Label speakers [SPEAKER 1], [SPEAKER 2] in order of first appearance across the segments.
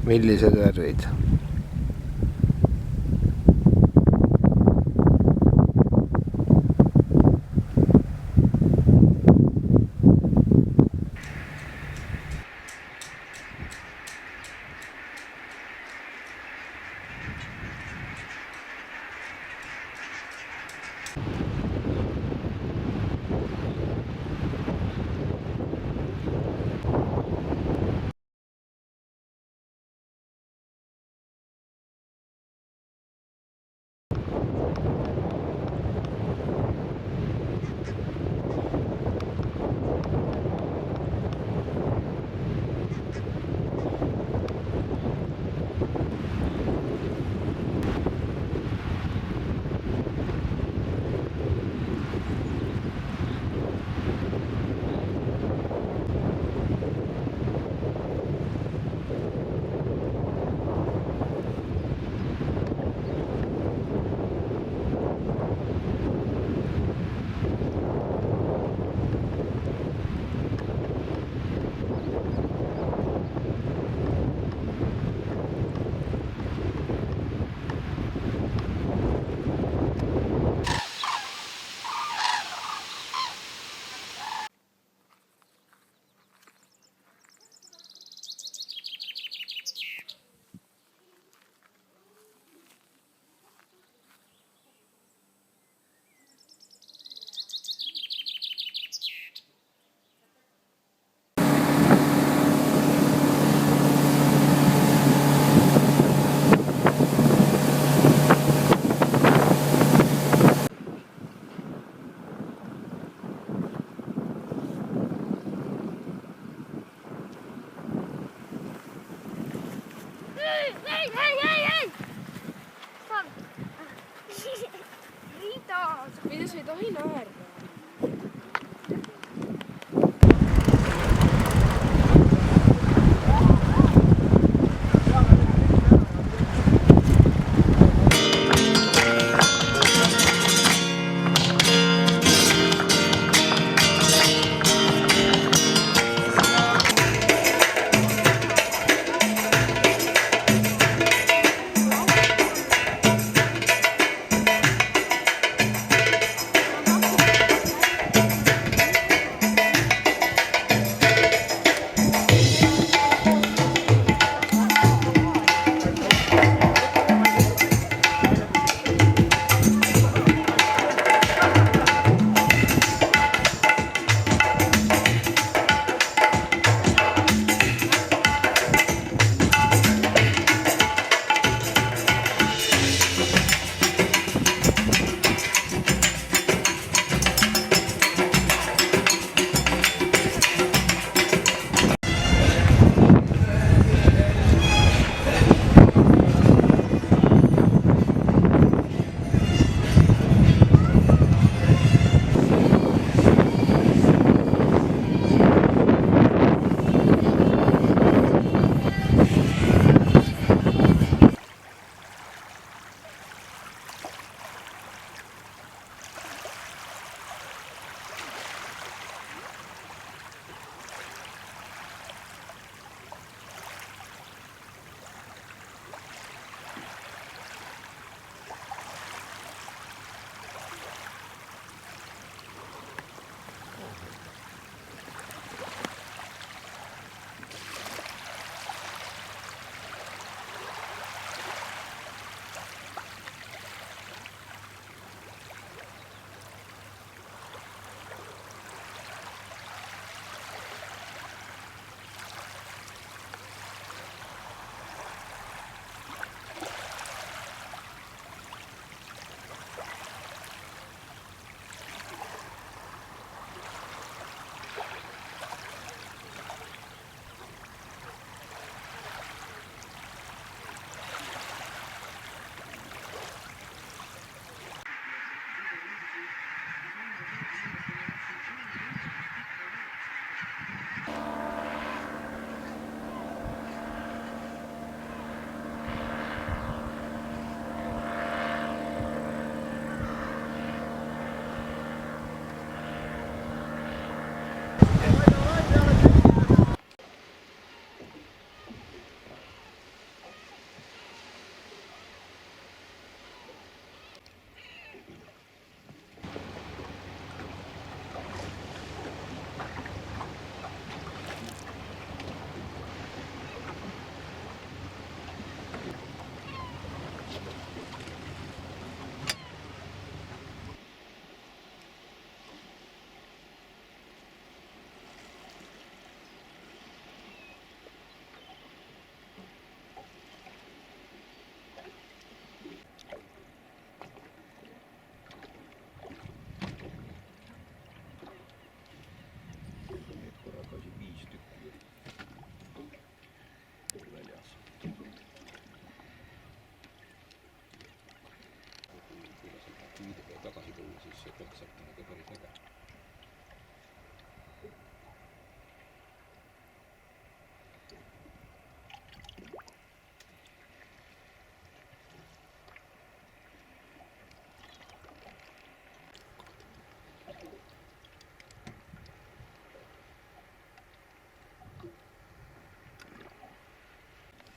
[SPEAKER 1] millised värvid?
[SPEAKER 2] Kuidas ei tohi naerda?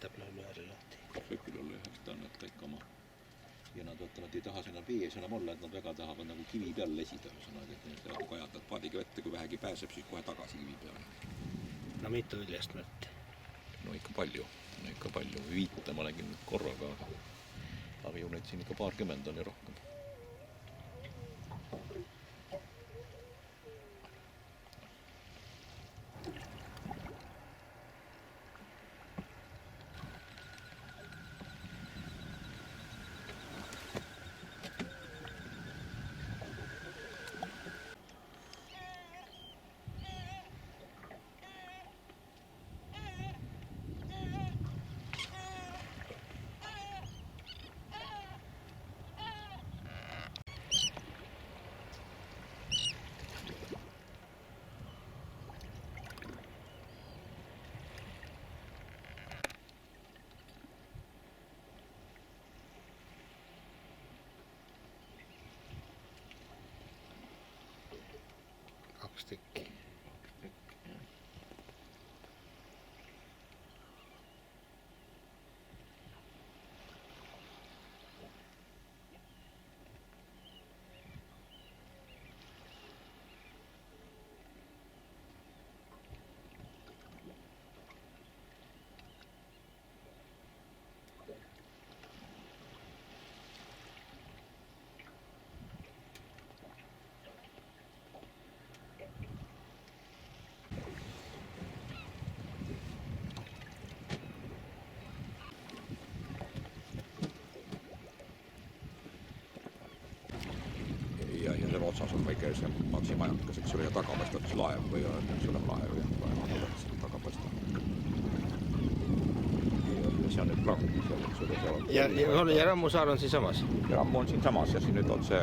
[SPEAKER 1] jätab lööri lahti.
[SPEAKER 3] võib küll olla jah, ta on nad kõik oma. Ja nad ei taha seal vees enam olla, et nad väga tahavad nagu kivi peal lesida. Et need nagu kajatavad paadiga vette, kui vähegi pääseb, siis kohe tagasi kivi peale.
[SPEAKER 1] No mitu üljest mõtte?
[SPEAKER 3] No ikka palju. Viita ma nägin korraga, aga ju neid siin ikka paarkümmend on ja rohkem.
[SPEAKER 1] Kaks tükki. Ja seal otsas on väike see maksimajandukas, eks ole, ja taga paistab siis laev või on sulem laev ja taga paistab. Ja see on nüüd Rammu seal, eks ole. Ja Rammu saar on siin samas?
[SPEAKER 3] Ja Rammu on siin samas ja siin nüüd otse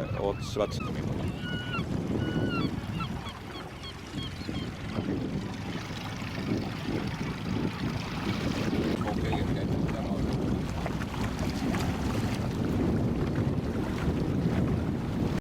[SPEAKER 3] Vätska minul.